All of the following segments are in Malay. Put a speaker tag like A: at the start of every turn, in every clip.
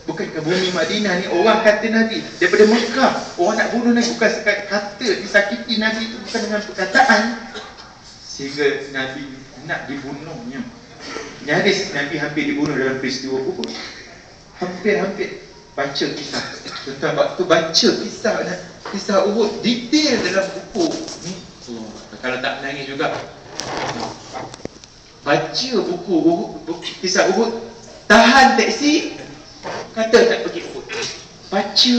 A: Bukan ke bumi Madinah ni, orang kata Nabi daripada Mekah, orang nak bunuh Nabi bukan sekadar kata disakiti Nabi itu, bukan dengan perkataan, sehingga Nabi nak dibunuhnya. Nyaris Nabi hampir dibunuh dalam peristiwa Uhud. Hampir-hampir. Baca kisah tentang waktu baca kisah Uhud, detail dalam buku ni. Kalau tak menangis juga. Baca buku Uhud, kisah Uhud, tahan teksi, kata tak pergi Uhud, baca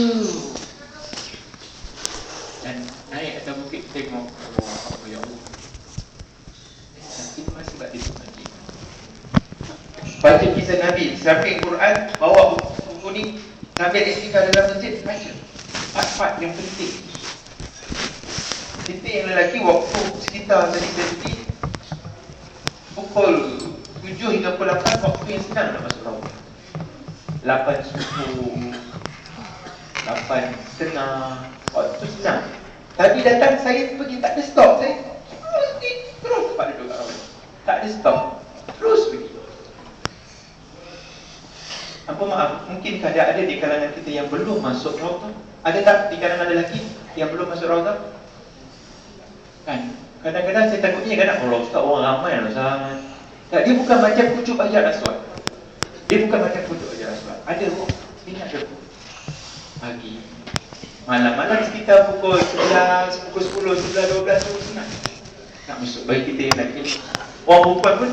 A: dan naik atas bukit tengok. Allah, ya Allah, kita masih tak lagi. Baca kisah Nabi, samping Quran, bawa buku ni, Nabi ada istighfar dalam masjid, baca part-part yang penting. Kita yang lelaki waktu sekitar tadi pukul 7 hingga pukul 8, waktu yang senang nak masuk rawat. 8 subuh, 8 setengah, waktu senang. Tadi datang saya pergi, tak ada stop. Saya terus pada duduk kat rawat, tak ada stop, terus pergi. Apa maaf, mungkin ada di kalangan kita yang belum masuk rawat. Ada tak di kalangan lelaki yang belum masuk rawat? Kan? Kadang-kadang saya takutnya kalau ustaz orang ramai lah sangat. Tak, dia bukan macam pucuk ajar aswad. Dia bukan macam pucuk ajar aswad. Ada kok, ingat ada pagi, malam-malam sekitar pukul 11, pukul 10, 11, 12 tu senang nak masuk. Bagi kita yang lelaki, orang perempuan pun,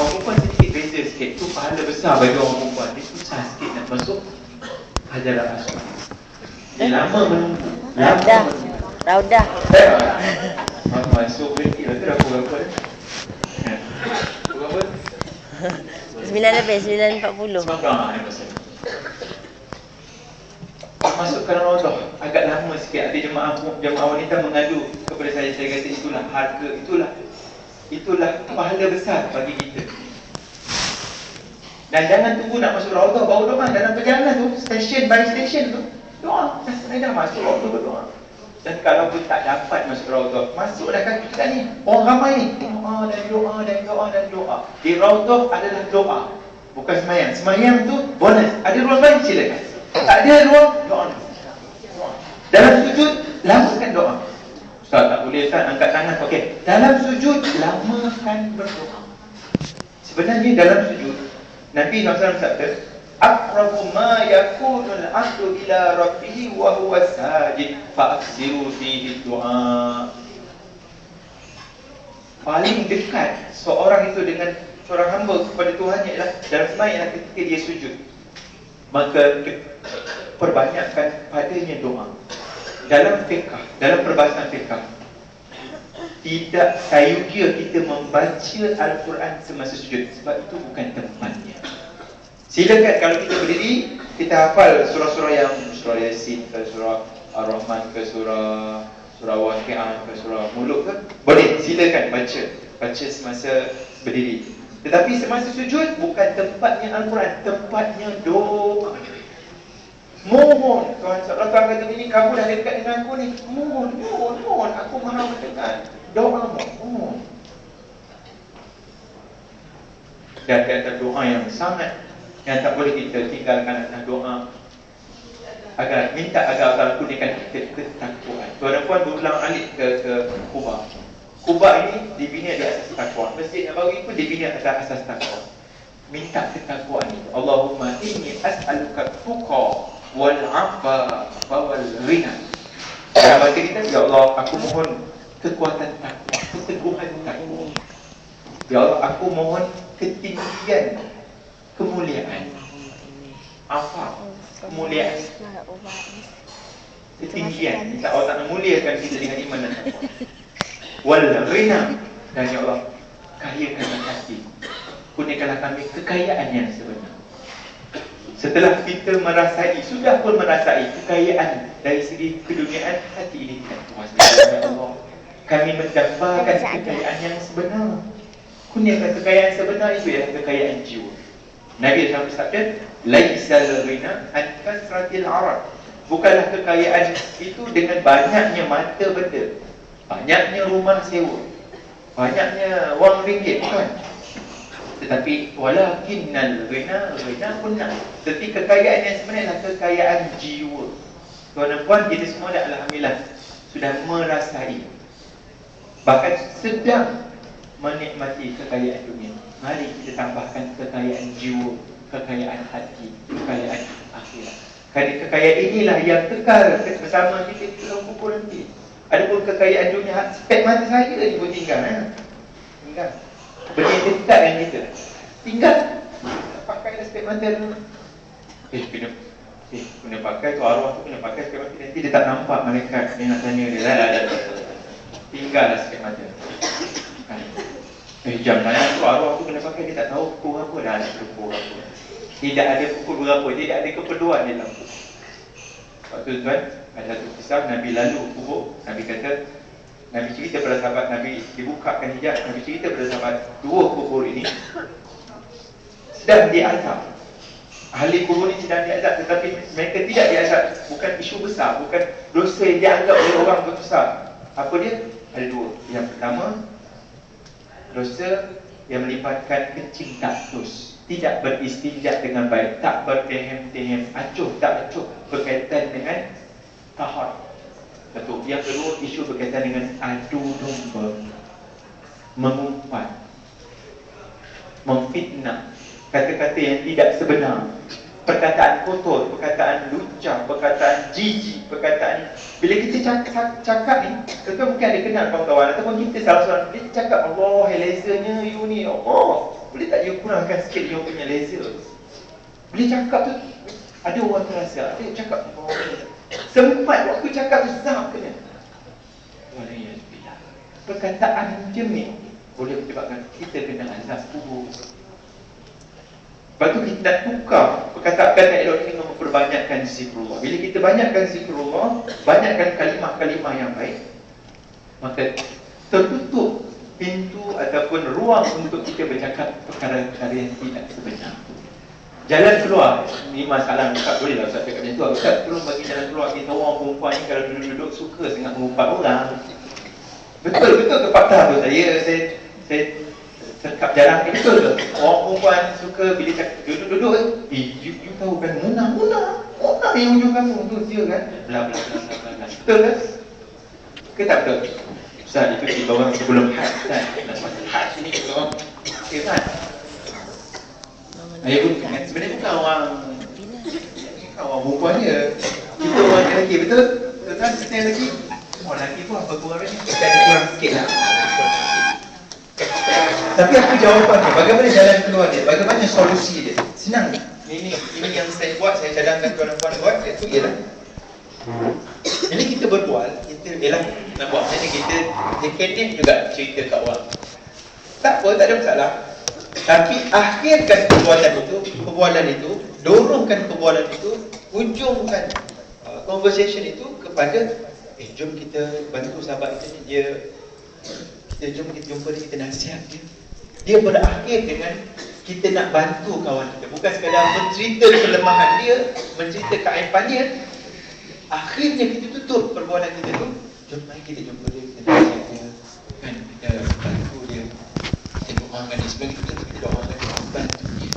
A: orang perempuan sedikit beza sikit. Tu pahala besar bagi orang perempuan. Dia susah sikit nak masuk hajar aswad. Dia lama menunggu.
B: Raudah.
A: Masuk berhenti lah tu dah pukul berapa dah? Pukul berapa?
B: 9:40.
A: Masuk ke Raudah agak lama sikit. Ada jemaah wanita mengadu kepada saya kata itulah harga, itulah pahala besar bagi kita. Dan jangan tunggu nak masuk Raudah baru doa. Dalam perjalanan tu, stesen by stesen tu, doa. Dah masuk Raudah berdoa. Dan kalau pun tak dapat masuk Raudah, masuklah kaki kita ni, orang ramai ni, doa dan doa dan doa dan doa. Di Raudah adalah doa, bukan semayang. Semayang tu bonus, ada ruang lain silakan. Tak ada ruang, doa. Dalam sujud, lamakan doa. Ustaz tak boleh Ustaz angkat tangan. Okey, dalam sujud lamakan berdoa. Sebenarnya dalam sujud Nabi SAW sabda, aqrabu ma yakunul 'abdu ila rabbih wa huwa sajid fa'ksiru fihi du'a. Paling dekat seorang itu dengan seorang hamba kepada Tuhannya ialah dalam sembahyang ketika dia sujud. Maka perbanyakkan padanya doa. Dalam fiqh, dalam perbahasan fiqh, tidak sayugia kita membaca Al-Quran semasa sujud, sebab itu bukan tempatnya. Silakan kalau kita berdiri, kita hafal surah-surah yang surah Yasin ke surah Ar-Rahman ke surah Waqi'ah ke surah Muluk ke, boleh, silakan baca semasa berdiri. Tetapi semasa sujud bukan tempatnya Al-Quran, tempatnya doa. Mohon Tuhan, Allah Tuhan kata begini, kamu dah dekat dengan aku ni, mohon, aku maha mendengar doa mohon. Dan kata doa yang sangat yang tak boleh kita tinggalkan adalah doa agar minta agar kurniakan kita ketakwaan. Tuan dan puan berulang alik ke Kuba. Kuba ini dibina di asas takwa. Masjid Nabawi pun dibina atas asas takwa. Minta ketakwaan itu. Allahumma inni as'aluka tuqa wal 'afa wal ghina. Dalam bahasa kita, ya Allah, aku mohon kekuatan takwa, keteguhan takwa. Ya Allah, aku mohon ketinggian kemuliaan. Apa? Kemuliaan. Ketinggian. Minta Allah Ta'ala muliakan kita dengan iman dan takwa. Wal ghina. Dan ya Allah, kayakanlah hati. Kurniakanlah kami kekayaan yang sebenar. Setelah kita merasai, sudah pun merasai kekayaan dari segi keduniaan, hati ini tidak puas. Ya Allah, kami mendapatkan kekayaan yang sebenar. Kurniakan kekayaan sebenar itu ialah kekayaan jiwa. Nabi SAW bersabda, laisal ghina an kasratil arad. Bukanlah kekayaan itu dengan banyaknya mata benda, banyaknya rumah sewa, banyaknya wang ringgit, bukan. Tetapi walakinnal ghina kunna. Tetapi kekayaan yang sebenarnya adalah kekayaan jiwa. Tuan dan puan, kita semua dah alhamdulillah sudah merasai, bahkan sedang menikmati kekayaan dunia. Mari kita tambahkan kekayaan jiwa, kekayaan hati, kekayaan akhirat. Kerana kekayaan inilah yang kekal bersama kita di dalam kubur nanti. Adapun kekayaan dunia, spek mata saja je pun tinggal. Tinggal. Benda dekat dengan kita. Tinggal. Pakai dah spek mata dulu. Kena pakai tu, arwah tu kena pakai spek mata. Nanti dia tak nampak malaikat. Dia nak tanya dia. Dah. Tinggal lah spek mata. Jam mana tu, arwah tu kena pakai. Dia tak tahu pukul apa. Dah ada pukul apa. Tidak ada pukul berapa. Tidak ada keperluan dalam pukul. Waktu tuan, ada satu kisah Nabi lalu kubur. Nabi kata, Nabi cerita pada sahabat, Nabi dibukakan hijab. Nabi cerita pada sahabat, dua kubur ini sedang diazab. Ahli kubur ini sedang diazab, tetapi mereka tidak diazab. Bukan isu besar, bukan dosa yang dianggap oleh orang besar. Apa dia? Ada dua. Yang pertama, dosa yang melibatkan kencing taktus, tidak beristinja dengan baik, tak berdehem-dehem, acuh tak acuh, berkaitan dengan tahar. Satu. Yang kedua, isu berkaitan dengan adu domba, mengumpat, memfitnah, kata-kata yang tidak sebenar, perkataan kotor, perkataan lucah, perkataan jijik, perkataan. Bila kita cakap ni, kita mungkin ada kenal kawan-kawan ataupun kita salah seorang, dia cakap, Allah, lasernya you ni, Allah, boleh tak you kurangkan sikit you punya laser? Bila cakap tu, ada orang terasa, ada cakap, Allah, sempat waktu cakap tu zam kena. Perkataan macam ni boleh menyebabkan kita kena azab kubur. Lepas tu kita nak tukar perkataan elok ini dengan memperbanyakkan zikrullah. Bila kita banyakkan zikrullah, banyakkan kalimah-kalimah yang baik, maka tertutup pintu ataupun ruang untuk kita bercakap perkara-perkara yang tidak sebenar. Jalan keluar, ni masalah Ustaz, boleh lah Ustaz cakap macam tu. Ustaz tolong bagi jalan keluar. Kita orang perempuan ni kalau duduk-duduk suka sangat mengumpat orang. Betul ke fakta tu? Saya cakap jarang. Betul ke? Orang perempuan suka bila cakap duduk-duduk, you tahu kan Munah yang hujung kampung tu dia kan bla. Betul ke? Ke tak betul? Ustaz, itu kita orang sebelum had kan. Lepas had ni kita orang okay kan? Sebenarnya bukan orang perempuan je. Kita orang lelaki, betul? Betul kan? Kita yang lelaki. Orang lelaki tu apa kurang lagi? Kita ada kurang sikit lah. Tapi apa jawapannya? Bagaimana jalan keluar dia? Bagaimana solusi dia? Senang. Ini yang saya buat, saya cadangkan tuan-tuan buat. Itu ialah, jadi kita berbual, kita ialah nak buat macam ni, kita candid juga cerita kat orang. Tak apa, tak ada masalah. Tapi akhirkan perbualan itu, dorongkan perbualan itu, ujungkan conversation itu kepada jom kita bantu sahabat kita ni, jom kita jumpa dia, kita nasihat dia. Dia berakhir dengan kita nak bantu kawan kita, bukan sekadar mencerita kelemahan dia, mencerita keaiban dia. Akhirnya kita tutup perbualan kita tu, jom mari kita jumpa dia, kita nasihat dia, kan, kita bantu dia, kita doakan dia, sebelum kita doakan dia, bantu dia.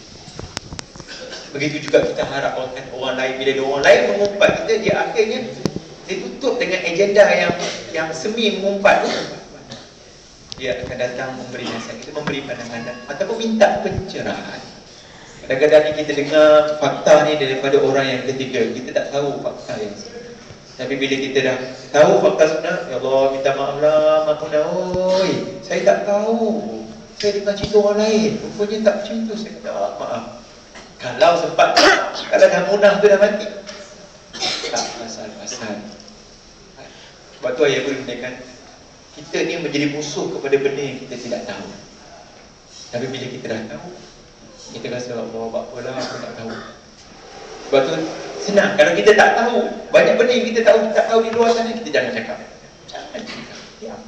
A: Begitu juga kita harapkan orang lain, bila orang lain mengumpat kita, dia akhirnya dia tutup dengan agenda yang semi mengumpat tu. Dia akan datang memberi nasihat, kita memberi pandangan ataupun minta pencerahan. Kadang-kadang ni kita dengar fakta ni daripada orang yang ketiga, kita tak tahu fakta yang sebenar. Tapi bila kita dah tahu fakta sebenar, ya Allah, minta maaf lah, oi, saya tak tahu, saya dengar cerita orang lain, rupanya tak macam tu, saya kata maaf. Kalau sempat, kalau dah munah tu dah mati, tak pasal-pasal. Sebab tu ayah boleh menekan, kita ni menjadi musuh kepada benda yang kita tidak tahu. Tapi bila kita dah tahu, kita rasa Allah, apalah aku tak tahu. Sebab tu senang, kalau kita tak tahu, banyak benda yang kita tak tahu di luar sana, kita jangan cakap. Jangan cakap, diam.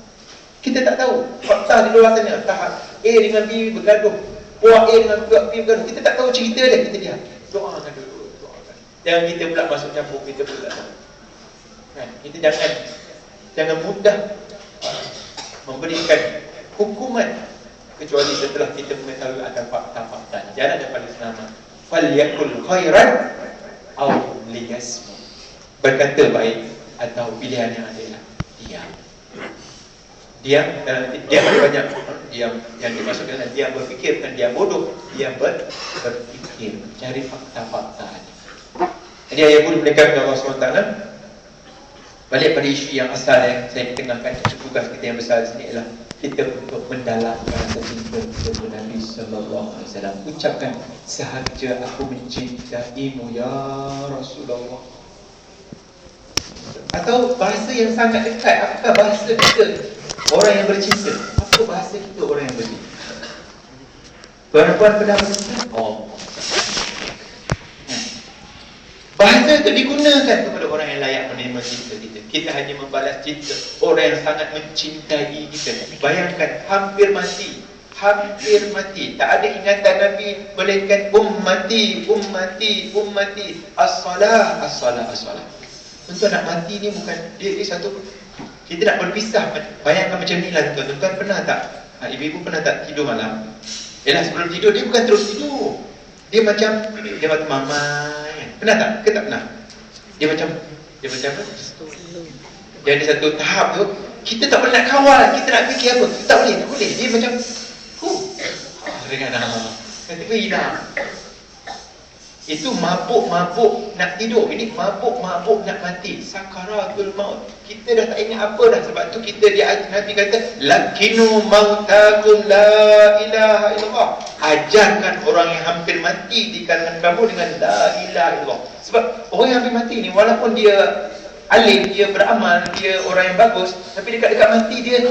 A: Kita tak tahu fakta di luar sana, tahap A dengan B bergaduh, buah A dengan buah B bergaduh, kita tak tahu cerita dia, kita diam. Doakan dulu, doakan. Jangan kita pula masuk campur, kita pula tak tahu. Kan? Kita jangan mudah memberikan hukuman kecuali setelah kita mengetahui akan fakta-fakta jalan yang paling selamat. Falyakul khairan aw liyasmut, berkata baik atau pilihan yang adalah diam. Diam ada banyak diam yang dimaksudkan adalah diam berfikir, bukan diam bodoh, diam berfikir, cari fakta-fakta. Jadi ayat pun mereka kepada Allah SWT. Balik pada isu yang asal yang saya tengahkan, tugas kita yang besar di sini ialah kita untuk mendalamkan rasa cinta kepada Nabi Sallallahu Alaihi Wasallam. Ucapkan, sahaja aku mencintaimu ya Rasulullah. Atau bahasa yang sangat dekat, apakah bahasa kita orang yang bercinta? Apa bahasa kita orang yang bercinta? Tuan-tuan pernah bercinta? Oh, bahasa itu digunakan kepada orang yang layak menerima cinta kita. Kita hanya membalas cinta orang yang sangat mencintai kita. Bayangkan, hampir mati. Tak ada ingatan Nabi melainkan ummati, as-salah. Tuan-tuan, nak mati ni bukan dia satu. Kita nak berpisah. Bayangkan macam ni lah tuan-tuan. Pernah tak? Ibu-ibu pernah tak tidur malam? Yalah, sebelum tidur dia bukan terus tidur. Dia macam mamai. Pernah tak? Ke tak pernah? Dia macam apa? Dia ada satu tahap tu, kita tak boleh nak kawal, kita nak fikir apa, tak boleh. Dia macam dengan kata hilang. Itu mabuk nak tidur. Ini mabuk nak mati. Sakaratul maut. Kita dah tak ingat apa dah. Sebab tu kita Nabi kata, lakinu mautakum la ilaha illallah. Ajarkan orang yang hampir mati di kalangan kamu dengan la ilaha illallah. Sebab orang yang hampir mati ni, walaupun dia alim, dia beramal, dia orang yang bagus, tapi dekat-dekat mati dia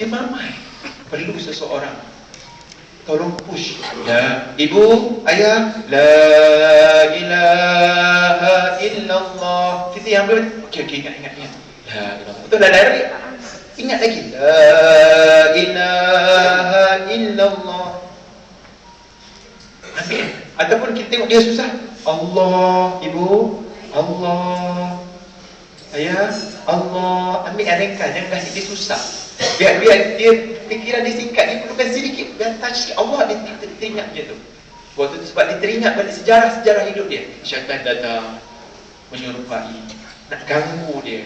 A: mamai. Perlu seseorang tolong push. Ya, ibu, ayah, la ilaha illallah. Kita yang okey, ingat. La ilaha. Betul dah dari. Ingat lagi. La ilaha illallah. Amin. Ataupun kita tengok dia susah. Allah, ibu, Allah. Ayah, Allah. Ambil ringkas, jangan kasih dia susah. Biar dia fikiran dia singkat, dia perlukan sedikit. Biar touch Allah, dia teringat je tu. Waktu tu sebab dia teringat balik sejarah hidup dia. Syaitan datang menyerupai, nak ganggu dia.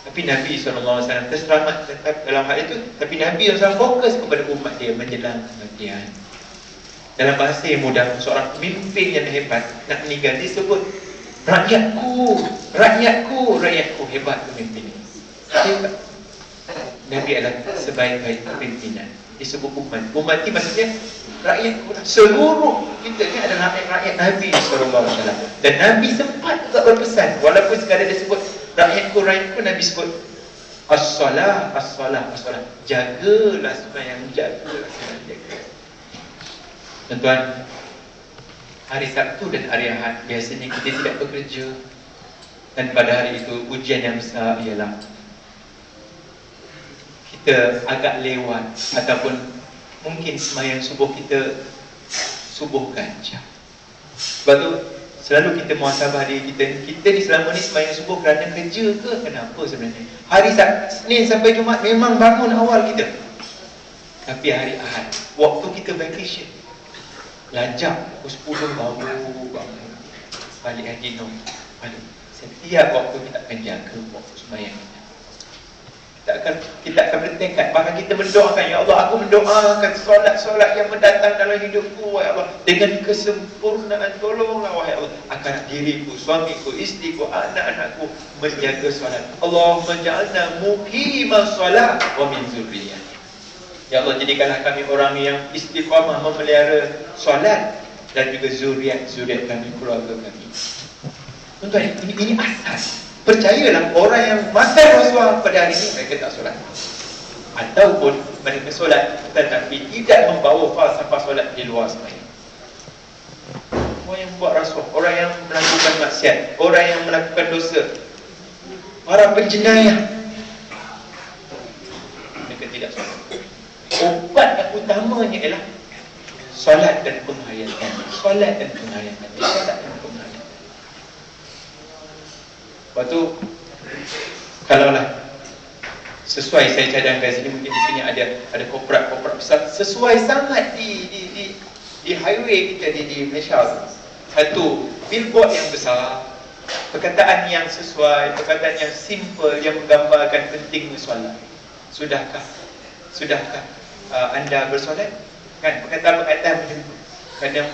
A: Tapi Nabi SAW terselamat dalam hal itu. Tapi Nabi SAW fokus kepada umat dia menjelang kematian. Dalam bahasa yang mudah, seorang pemimpin yang hebat nak meninggal, dia sebut, rakyatku hebat pemimpin ini. Hebat. Nabi adalah sebaik-baik pimpinan. Disebut umat. Umat ini maksudnya rakyat, seluruh kita ni adalah rakyat Nabi SAW. Dan Nabi sempat juga berpesan, walaupun sekadar dia sebut rakyatku, Nabi sebut as-salah. Jagalah sembahyang, jagalah. Tuan-tuan, hari Sabtu dan hari Ahad biasanya kita tidak bekerja. Dan pada hari itu ujian yang besar ialah kita agak lewat, ataupun mungkin sembahyang subuh kita subuhkan jam. Sebab tu selalu kita muhasabah diri kita ni selama ni sembahyang subuh kerana kerja ke kenapa sebenarnya? Hari Senin sampai Jumaat memang bangun awal kita. Tapi hari Ahad, waktu kita vacation, lajak pukul 10 baru bangun, balik haji balik. Setiap waktu kita akan jaga waktu sembahyang kita. Kita akan bertekad, bahkan kita mendoakan, ya Allah, aku mendoakan solat yang mendatang dalam hidupku, ya Allah, dengan kesempurnaan, tolonglah wahai Allah, akan diriku, suamiku, istriku, anak-anakku menjaga solat. Allahumma ja'alna muqimah solat wa min zurriyah. Ya Allah, jadikanlah kami orang yang istiqamah memelihara solat, dan juga zuriat kami, keluarga kami. Tuan-tuan, ini asas. Percayalah, orang yang makan rasuah pada hari ini, mereka tak solat. Ataupun mereka solat tetapi tidak membawa falsafah solat di luar sembahyang. Orang yang buat rasuah, orang yang melakukan maksiat, orang yang melakukan dosa, para penjenayah, mereka tidak solat. Obat yang utamanya ialah solat dan penghayatan. Lepas tu, kalaulah sesuai saya cadangkan sini, mungkin di sini ada korporat besar, sesuai sangat di highway kita di Malaysia. Satu billboard yang besar, perkataan yang sesuai, perkataan yang simple yang menggambarkan pentingnya solat. Sudahkah anda bersolat? Kan perkataan-perkataan macam tu. Kadang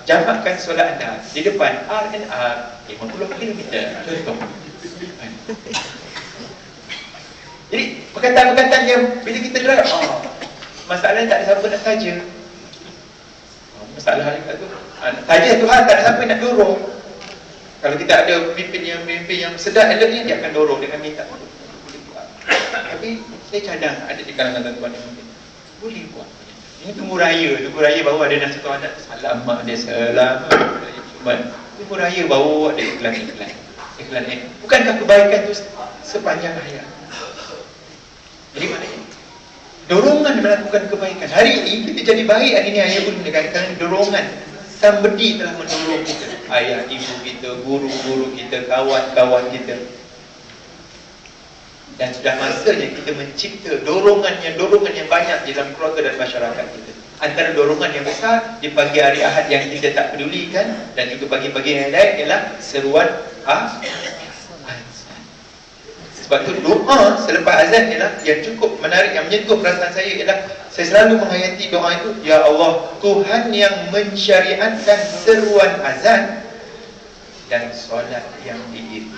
A: jamakkan solat anda di depan R&R 50 km contoh. Jadi perkataan-perkataan yang bila kita drive, masalahnya tak ada siapa nak saja. Masalah hari tu saja Tuhan, tak ada siapa nak dorong. Kalau kita ada pemimpin yang sedar eloknya, dia akan dorong dengan minta boleh buat. Tapi saya cadang ada di kalangan tuan-tuan yang mungkin boleh buat. Ini tunggu raya baru ada nasi tuan anak salam mak dia, selamat tunggu raya baru ada iklan. Bukankah kebaikan itu sepanjang hayat? Jadi maknanya dorongan melakukan kebaikan. Hari ini kita jadi baik, hari ini ayah pun menekankan dorongan. Somebody telah mendorong kita, ayah, ibu kita, guru-guru kita, kawan-kawan kita. Dan sudah masanya kita mencipta dorongan yang banyak di dalam keluarga dan masyarakat kita. Antara dorongan yang besar di pagi hari Ahad yang kita tak pedulikan, dan juga pagi-pagi yang lain ialah seruan azan. Sebab tu doa selepas azan ialah yang cukup menarik, yang menyentuh perasaan saya ialah saya selalu menghayati doa itu, Ya Allah, Tuhan yang mensyariatkan seruan azan dan solat yang diiringi.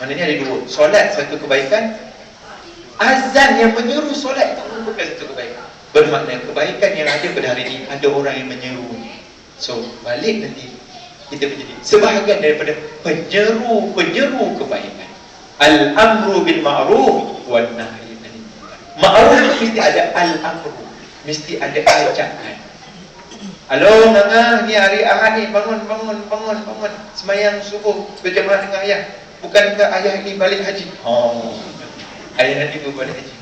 A: Maknanya ada dua, solat satu kebaikan, azan yang menyeru solat itu merupakan satu kebaikan. Bermakna kebaikan yang ada pada hari ini, ada orang yang menyeru. So balik nanti kita menjadi sebahagian daripada penyeru kebaikan. Al-amru bil ma'ruf wan nahyi 'anil munkar. Ma'ruf mesti ada al-amru, mesti ada ajakan. Halo Nanga, ni hari Ahad ni, bangun sembahyang subuh berjamaah dengan ayah. Bukankah ayah ini balik haji? Ayah nanti tu balik haji.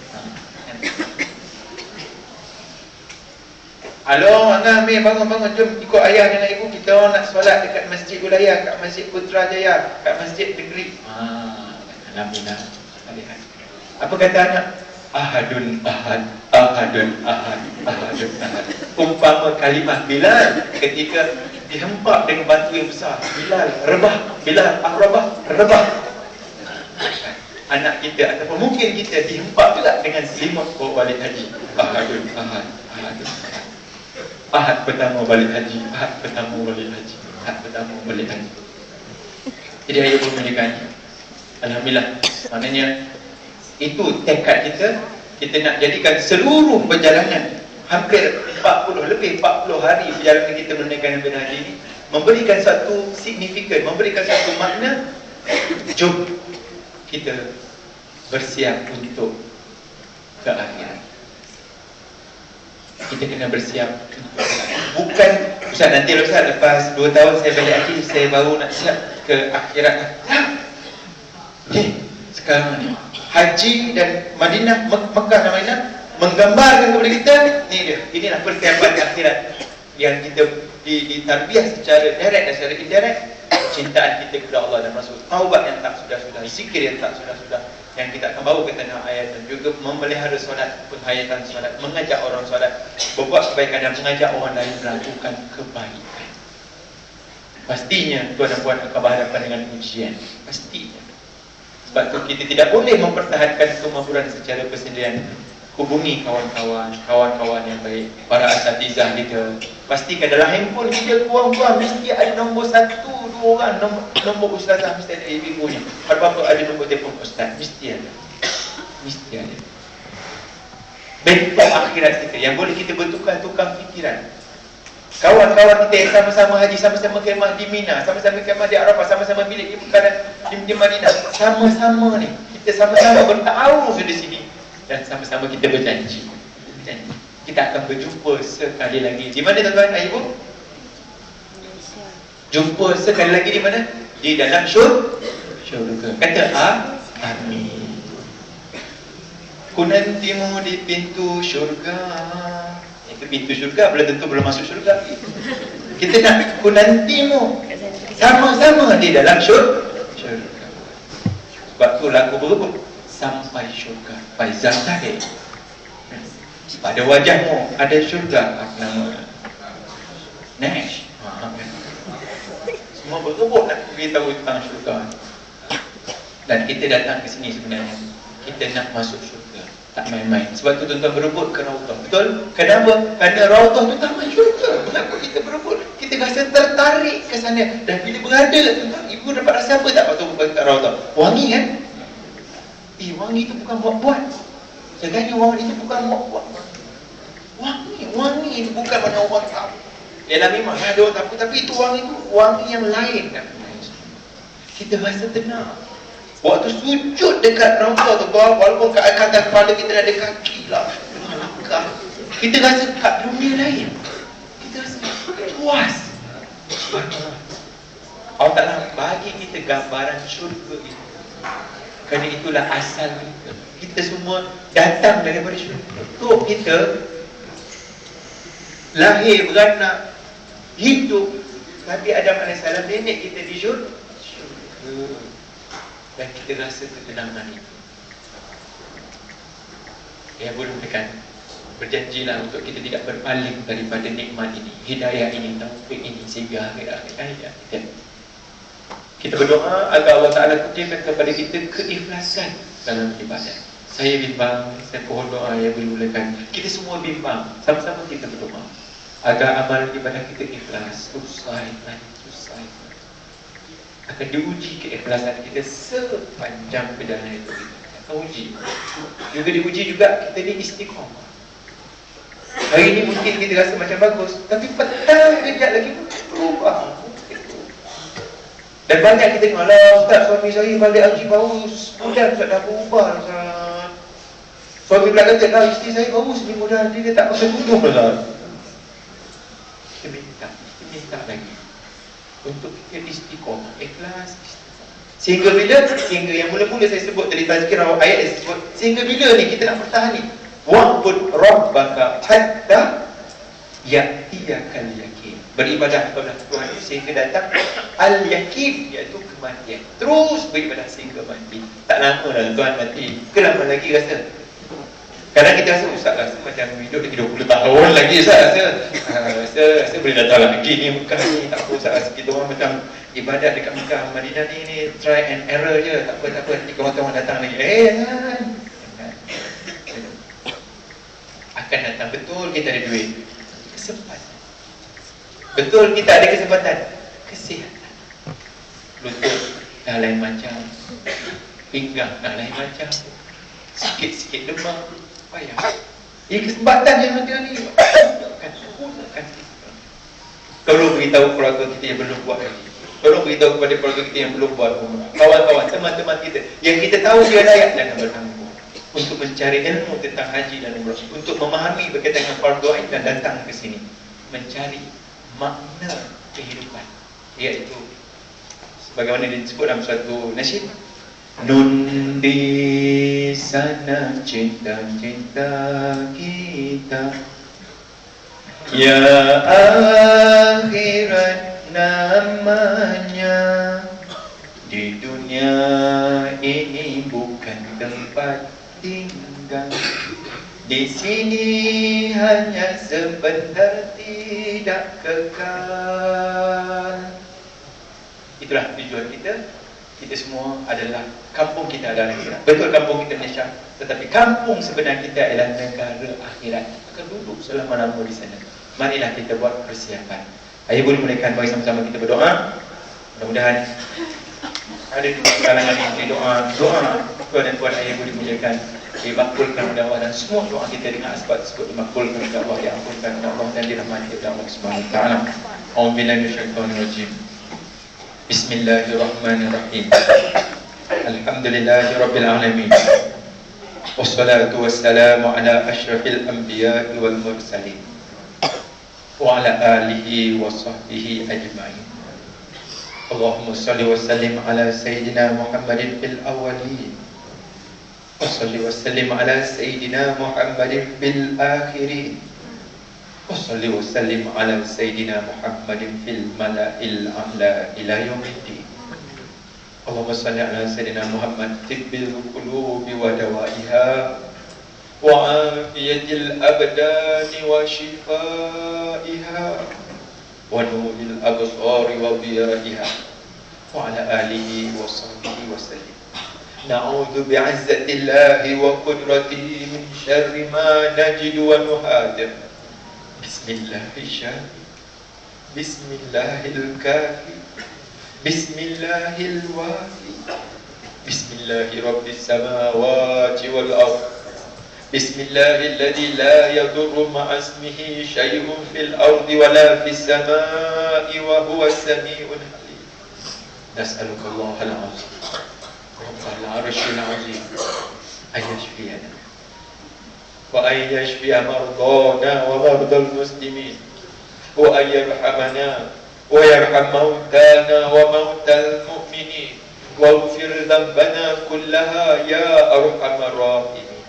A: Halo Nanga, bangun, jom ikut ayah dan ibu, kita nak solat dekat Masjid Wilayah, kat Masjid Putrajaya, kat Masjid Negeri. Alhamdulillah. Apa kata anak? Ahadun ahad. Umpama kalimah Bilal ketika dihempak dengan batu yang besar. Bilal, rebah. Anak kita ataupun mungkin kita dihempak juga dengan selimut bawa balik haji. Ahadun ahad. Ahad pertama balik haji. Jadi ayah pun menyekani. Alhamdulillah. Maknanya itu tekad kita nak jadikan seluruh perjalanan hampir 40 hari perjalanan kita menunaikan ibadah haji ini memberikan satu signifikan, memberikan satu makna. Jom kita bersiap untuk ke akhirat. Kita kena bersiap untuk ke akhirat. Bukan Ustaz, nanti Ustaz lepas 2 tahun saya balik haji, saya baru nak siap ke akhirat. Sekarang ni haji dan Madinah, Mekah dan Madinah menggambarkan kepada kita, inilah persiapan akhirat yang kita ditarbiah secara direct dan secara indirect. Cintaan kita kepada Allah dan Rasul, taubat yang tak sudah-sudah, zikir yang tak sudah-sudah, yang kita akan bawa ke tanah ayat, dan juga memelihara solat, penghayatan solat, mengajak orang solat, berbuat kebaikan dan mengajak orang lain melakukan kebaikan. Pastinya tuan dan puan akan berhadapan dengan ujian, pastinya. Sebab tu kita tidak boleh mempertahankan kemaburan secara persendirian. Hubungi kawan-kawan yang baik, para asatizah kita. Pastikan dalam handphone kita kurang-kurang mesti ada nombor 1, 2 orang, nombor ustazah mesti ada ibu-ibunya. Apa-apa ada nombor telefon ustaz, mesti ada. Bentong akhirat kita yang boleh kita bertukar-tukar fikiran. Kawan-kawan kita yang sama-sama haji, sama-sama kemah di Mina, sama-sama kemah di Arafah, sama-sama bilik di Mekah di Madinah, sama-sama ni kita sama-sama bertaruh di sini dan sama-sama kita berjanji kita akan berjumpa sekali lagi. Di mana tuan-tuan ibu? Jumpa sekali lagi di mana? Di dalam syurga. Kata amin. Ku nantimu di pintu syurga. Itu pintu syurga, belum tentu belum masuk syurga. Kita nak ku nantimu sama-sama di dalam syurga. Sebab tu lagu berebut sampai syurga. Faizal tadi, pada wajahmu ada syurga. Nama Nash. Semua berebut nak beritahu tentang syurga. Dan kita datang ke sini sebenarnya kita nak masuk syurga, tak main-main. Sebab tu tuan-tuan berebut ke Raudhah. Betul? Kenapa? Kerana Raudhah tu taman syurga. Kenapa kita berebut? Kita rasa tertarik ke sana. Dan bila berada lah tuan-tuan, ibu dapat rasa apa tak waktu pergi kat Raudhah? Wangi kan? Wangi tu bukan buat-buat. Sebenarnya wangi tu bukan buat-buat. Wangi itu bukan mana orang tahu. Yalah memang ada orang tahu, tapi itu wangi tu wangi yang lain kan? Kita rasa tenang. Waktu sujud dekat Raudhah tu, walaupun kat atas kepala kita ada kaki lah, langkah, kita rasa kat dunia lain. Kita rasa puas. Allah Ta'ala bagi kita gambaran syurga itu. Kerana itulah asal kita. Kita semua datang daripada syurga. Untuk kita lahir, beranak, hidup. Nabi Adam AS nenek kita di syurga. Dan kita rasa ketenangan itu. Ya, boleh-bolehkan berjanjilah untuk kita tidak berpaling daripada nikmat ini, hidayah ini, taufik ini, sehingga akhir-akhir hayat kita berdoa agar Allah Ta'ala kurniakan kepada kita keikhlasan dalam ibadat. Saya bimbang, saya pohon doa yang boleh-bolehkan kita semua bimbang, sama-sama kita berdoa agar amal ibadah kita ikhlas, usai akan diuji keikhlasan kita sepanjang perjalanan itu. Akan uji. Juga diuji juga kita ni istiqamah. Hari ni mungkin kita rasa macam bagus, tapi petang kejap lagi berubah. Dan banyak kita tengok, alah Ustaz, suami saya balik haji baru sebulan Ustaz dah berubah Ustaz. Suami pula kata, lah isteri saya baru seminggu dah, dia tak pakai tudung lah. Kita minta lagi untuk kita istiqamah, ikhlas, sehingga bila, sehingga yang mula-mula saya sebut tadi tazkir ayat saya sebut, sehingga bila ni kita nak bertahan ni, wa'bud rabbaka hatta ya'tiyakal yakin. Beribadah kepada Tuhan sehingga datang al-yakin, iaitu kematian. Terus beribadah sehingga mati. Tak lama dah Tuhan mati, ke lama lagi rasa? Kadang kita rasa, Ustaz rasa macam hidup lagi 20 tahun lagi Ustaz rasa boleh datang lagi ni Mekah ni. Tak apa Ustaz, rasa kita orang macam ibadat dekat Mekah, Madinah ni try and error je. Tak apa, nanti kawan-kawan datang lagi. Akan datang, betul kita ada duit, kesempatan. Betul kita ada kesempatan, kesihatan. Lutut dah lain macam, pinggang dah lain macam, sikit-sikit demam, payah. Ini kesempatan yang ada ni, gunakan. Tolong beritahu keluarga kita yang belum buat lagi. Tolong beritahu kepada keluarga kita yang belum buat umrah. Kawan-kawan, teman-teman kita yang kita tahu dia layak, jangan bertanggung untuk mencari ilmu tentang haji dan umrah, untuk memahami berkaitan dengan fardu ain dan datang ke sini mencari makna kehidupan, iaitu sebagaimana disebut dalam suatu nasyid, nun di sana cinta-cinta kita, ya akhirat namanya, di dunia ini bukan tempat tinggal, di sini hanya sebentar, tidak kekal. Itulah tujuan kita. Kita semua adalah, kampung kita adalah akhirat. Betul kampung kita Malaysia, tetapi kampung sebenar kita adalah negara akhirat. Akan duduk selama-lama di sana. Marilah kita buat persiapan. Ayah boleh mulakan, mari sama-sama kita berdoa. Mudah-mudahan ada dua kalangan yang berdoa. Doa tuan dan puan ayah boleh mulakan, dimakbulkan oleh Allah, dan semua doa kita dengan asbab tersebut dimakbulkan oleh Allah, diampunkan oleh Allah, dan dirahmati oleh Allah Subhanahu wa taala. A'udzubillahi minasyaitonir rajim. Bismillahirrahmanirrahim. Alhamdulillahirabbil alamin. Wassalatu wassalamu ala asyrafil anbiya'i wal mursalin wa ala alihi wa sahbihi ajma'in. Allahumma salli wa sallim ala sayyidina Muhammadin fil awwalin, wa salli wa sallim ala sayyidina Muhammadin fil akhirin, wa salli wa sallim ala sayyidina Muhammadin fil mala'il a'la ila yaumiddin.
C: Allahumma salli ala Sayyidina Muhammad tibbil qulubi wa dawaiha wa afiyatil abdani wa shifaiha wa nuril absari wa dhiyaiha wa ala alihi wa sahbihi wa sallim. Na'udzu bi'izzatillahi wa qudratihi min syarri ma najidu wa nuhadir. Bismillahirrahmanirrahim. Bismillahil kafi. Bismillahil wafi. Bismillahi rabbis samawati wal ardh. Bismillahilladzi la yadurru ma'asmihi syai'un fil ardi wala fis samai wa huwas samiul alim. Nas'alukallahal azim rabbal arsyil azim ayyashfiyana wa ayyashfiya mardana wa mardal muslimin wa ayyarhamana wa yarham mautana wa mautal mu'minin waghfir dhanbana kullaha ya arhamar rahimin.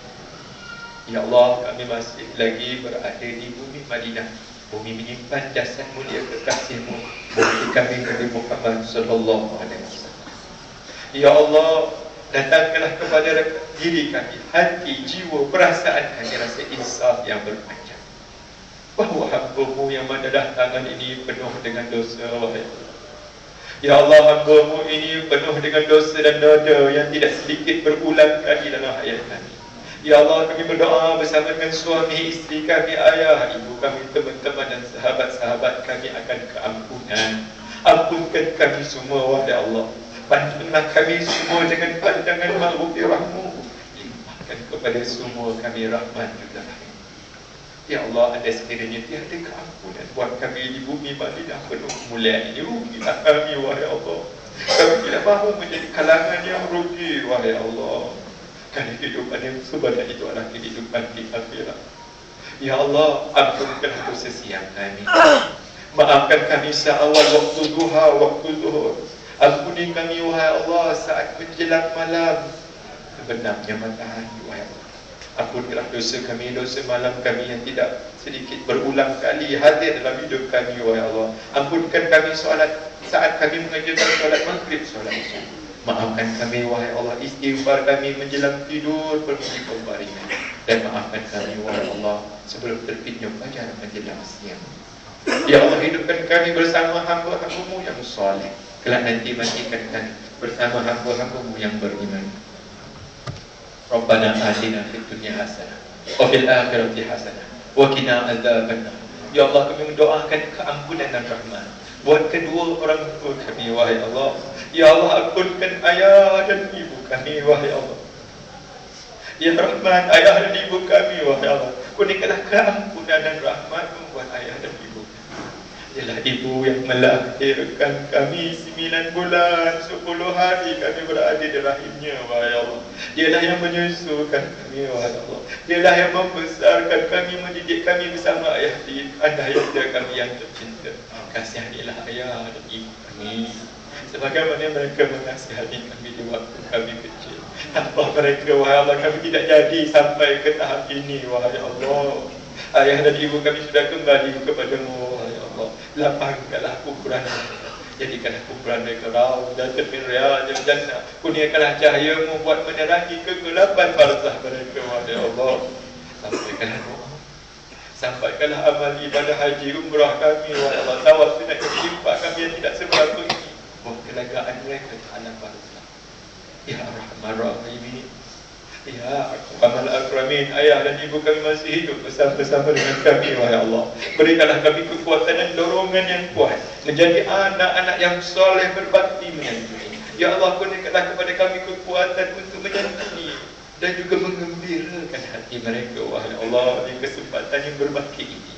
C: Ya Allah, kami masih lagi berada di bumi Madinah, bumi menyimpan jasad mulia kekasih-Mu, bumi kami Nabi Muhammad sallallahu alaihi wasallam. Ya Allah, datangkanlah kepada diri kami hati, jiwa, perasaan kami rasa insaf yang berpanjang, bahawa hamba-Mu yang mana tangan ini penuh dengan dosa, wahai Allah. Ya Allah, hamba-Mu ini penuh dengan dosa dan noda yang tidak sedikit berulang kali dalam hayat kami. Ya Allah, kami berdoa bersama dengan suami, isteri kami, ayah, ibu kami, teman-teman dan sahabat-sahabat kami akan keampunan. Ampunkan kami semua, wahai Allah. Pandanglah kami semua dengan pandangan maghfirah-Mu. Limpahkan kepada semua kami rahmat juga. Ya Allah, ada sekiranya tiada keampunan buat kami di bumi Madinah penuh kemuliaan ini, rugilah kami, wahai Allah. Kami tidak mahu menjadi kalangan yang rugi, wahai Allah. Kerana kehidupan yang sebenar itu adalah kehidupan di akhirat. Ya Allah, ampunkan dosa siang kami. Maafkan kami seawal waktu duha, waktu zuhur. Ampuni kami, wahai Allah, saat menjelang malam terbenamnya matahari, wahai Allah. Ampunkanlah dosa kami, dosa malam kami yang tidak sedikit berulang kali hadir dalam hidup kami, wahai Allah. Ampunkan kami saat kami mengerjakan solat maghrib, solat isya. Maafkan kami, wahai Allah, istighfar kami menjelang tidur pergi pembaringan. Dan maafkan kami, wahai Allah, sebelum terbitnya fajar menjelang siang. Ya Allah, hidupkan kami bersama hamba-hamba-Mu yang soleh. Kelak nanti matikan kami bersama hamba-hamba-Mu yang beriman. Rabbana atina fid dunya hasanah wa fil akhirati hasanah wa qina adzabannar. Ya Allah, kami mendoakan keampunan dan rahmat buat kedua orang tua kami, wahai Allah. Ya Allah, ampunkan ayah dan ibu kami, wahai Allah. Ya Rahman, ayah dan ibu kami, wahai Allah. Kurniakanlah keampunan dan rahmat-Mu buat ayah dan ibu kami. Ialah ibu yang melahirkan kami 9 bulan 10 hari kami berada di rahimnya, wahai Allah. Dialah yang menyusukan kami, wahai Allah. Dialah yang membesarkan kami, mendidik kami bersama ayah kami yang tercinta. Kasihanilah ayah dan ibu kami sebagaimana mereka menasihati kami di waktu kami kecil. Tanpa mereka, wahai Allah, kami tidak jadi sampai ke tahap ini, wahai Allah. Ayah dan ibu kami sudah kembali kepada-Mu, wahai Allah. Lapangkanlah kuburan mereka, jadikanlah kuburan mereka raudhatun min riyadil jannah. Kurniakanlah cahaya-Mu buat menerangi kegelapan barzah mereka, wahai Allah. Sampaikanlah doa, sampaikanlah amal ibadah haji umrah kami, wahai Allah. Tawaf sunat limpah kami yang tidak seberapa ini buat kelegaan mereka di alam barzah. Ya Rahman Rahimin, ya Akmal Akramin, ayah dan ibu kami masih hidup bersama-sama dengan kami, wahai Allah. Berikanlah kami kekuatan dan dorongan yang kuat menjadi anak-anak yang soleh berbakti menyantuni. Ya Allah, kurniakanlah kepada kami kekuatan untuk menyantuni dan juga menggembirakan hati mereka, wahai Allah, di kesempatan yang berbakti ini.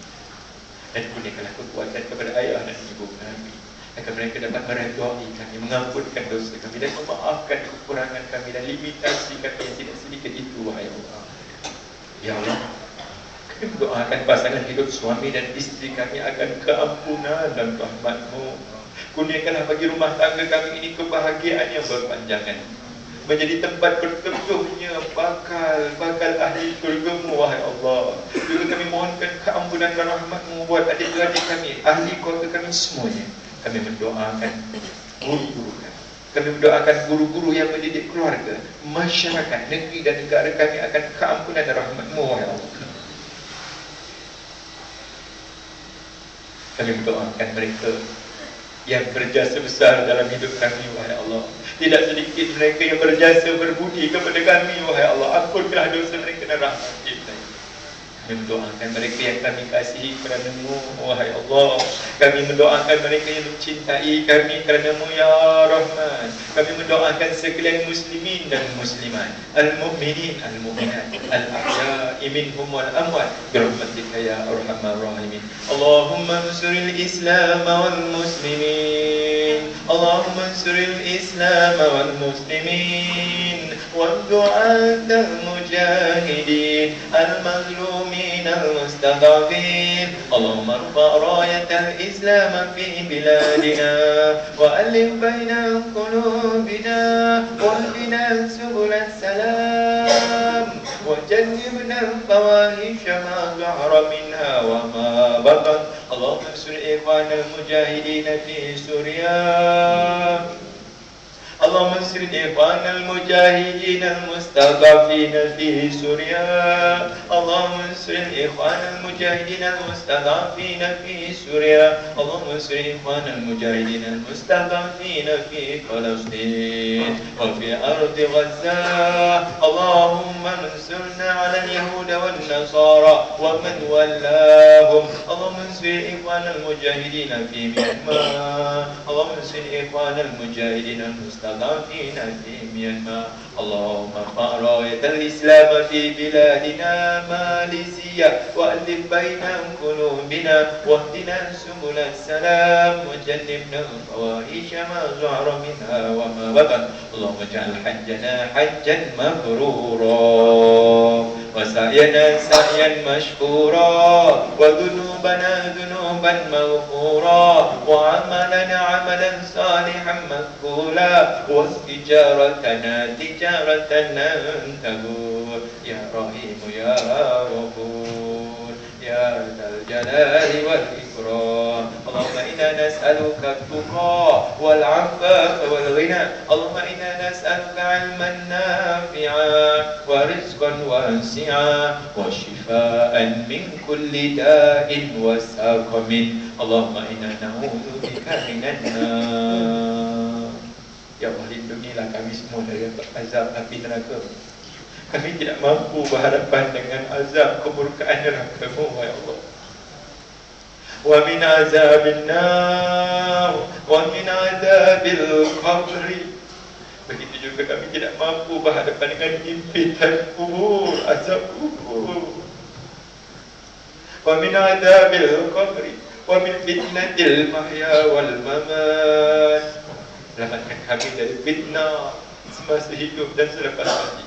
C: Dan kurniakanlah kekuatan kepada ayah dan ibu kami agar mereka dapat meredai kami, mengampunkan dosa kami dan memaafkan kekurangan kami dan limitasi kami yang tidak sedikit itu, wahai Allah. Ya Allah, kami mendoakan pasangan hidup suami dan isteri kami akan keampunan dan rahmat-Mu. Kurniakanlah bagi rumah tangga kami ini kebahagiaan yang berpanjangan, menjadi tempat berteduhnya bakal ahli syurga-Mu, wahai Allah. Juga kami mohonkan keampunan dan rahmat-Mu buat adik-adik kami, ahli keluarga kami semuanya. Kami mendoakan guru-guru kami, Kami mendoakan guru-guru yang mendidik keluarga, masyarakat, negeri dan negara kami akan keampunan dan rahmat-Mu, wahai Allah. Kami mendoakan mereka yang berjasa besar dalam hidup kami, wahai Allah. Tidak sedikit mereka yang berjasa berbudi kepada kami, wahai Allah. Ampunkanlah dosa mereka dan rahmat-Mu. Kami mendoakan mereka yang kami kasihi kerana-Mu, wahai Allah. Kami mendoakan mereka yang mencintai kami kerana-Mu, ya Rahman. Kami mendoakan sekalian muslimin dan muslimat, al-mu'minin, al-mu'minat, al-ahya'i minhum wal-amwat, birahmatika ya arhamar rahimin. Allahumma ansuril Islam wal muslimin. Allahumma ansuril Islam wal muslimin. والدعاة المجاهدين المظلومين المستضعفين. اللهم ارفع راية الإسلام في بلادنا وألف بين قلوبنا واهدنا سبل السلام وجنبنا الفواحش ما ظهر منها وما بطن. اللهم انصر إخوان المجاهدين في سوريا. اللهم انصر إخوان المجاهدين المستضعفين في سوريا. اللهم انصر إخوان المجاهدين المستضعفين في سوريا. اللهم انصر إخوان المجاهدين المستضعفين في فلسطين وفي أرض غزة. اللهم انصرنا على اليهود والنصارى ومن ولاهم. اللهم انصر إخوان المجاهدين في ميانمار. اللهم انصر إخوان المجاهدين المستضعفين في ميانمار. اللهم ارفع راية الإسلام في بلادنا ماليزيا وألف بين قلوبنا واهدنا سبل السلام وجنبنا الفواحش ما ظهر منها وما بطن. اللهم اجعل حجنا حجا مبرورا وسعينا سعيا مشكورا وذنوبنا ذنوبا مغفورا وعملنا عملا صالحا مقبولا وتجارتنا تجارة لن تبور. يا رحيم يا غفور يا ذا الجلال والإكرام. اللهم إنا نسألك التقى والعفاف والغنى. اللهم إنا نسألك علما نافعا ورزقا واسعا وشفاء من كل داء وسقم. اللهم إنا نعوذ بك من النار. Ya Allah, lindungilah kami semua dari azab api neraka. Kami tidak mampu berhadapan dengan azab kemurkaan neraka-Mu, ya Allah. Wa min azabin nar wa min azabil qabr. Begitu juga kami tidak mampu berhadapan dengan impitan kubur, azab kubur. Wa min azabil qabr wa min fitnatil mahya wal mamat. Selamatkan kami dari fitnah semasa hidup dan selepas mati.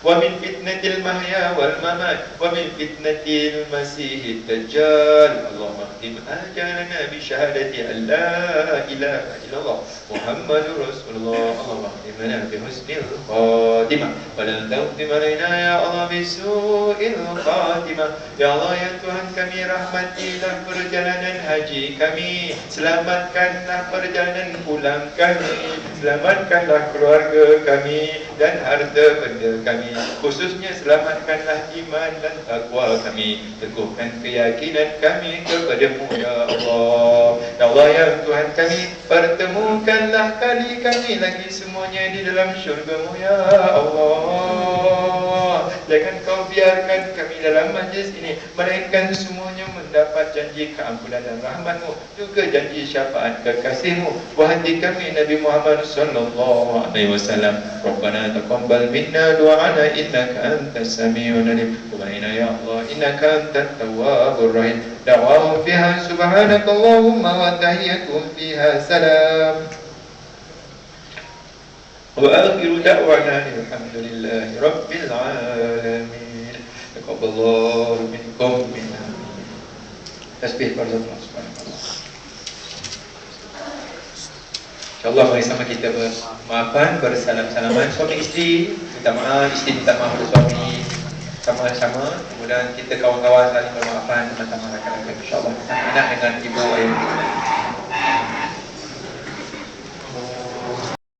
C: Wa min fitnatil mahya wal mamat wa min fitnatil masihid dajjal. Allahumma khtim ajalana bi syahadati an la ilaha illallah Muhammadur Rasulullah. Allahumma khtim lana bi husnil khatimah wa la tawtim alaina ya Allah bi su'il khatimah. Ya Allah, ya Tuhan kami, rahmatilah perjalanan haji kami, selamatkanlah perjalanan pulang kami, selamatkanlah keluarga kami dan harta benda kami. Khususnya selamatkanlah iman dan takwa kami, teguhkan keyakinan kami kepada-Mu, ya Allah. Ya Allah, ya Tuhan kami, pertemukanlah kali kami lagi semuanya di dalam syurga-Mu, ya Allah. Jangan Kau biarkan kami dalam majlis ini, melainkan semuanya mendapat janji keampunan dan rahmat-Mu, juga janji syafaat kekasih-Mu. Wahdi kami Nabi Muhammad sallallahu alaihi wasallam. Rabbana taqabbal minna du'ana innaka antas sami'ul alim. Wa inna ya Allah innaka antat tawwabur rahim. Da'wahum fiha subhanakallahumma wa tahiyyatuhum fiha salam. Wa akhiru da'wana alhamdulillahi rabbil alamin. Taqabbalallahu minkum minna. Tasbih kepada Allah Subhanahu wa taala. InsyaAllah mari sama kita bermaafan, bersalam-salaman. Suami isteri minta maaf, isteri minta maaf kepada suami, sama-sama. Kemudian kita kawan-kawan saling bermaafan, teman-teman rakan-rakan, InsyaAllah anak dengan ibu ayah.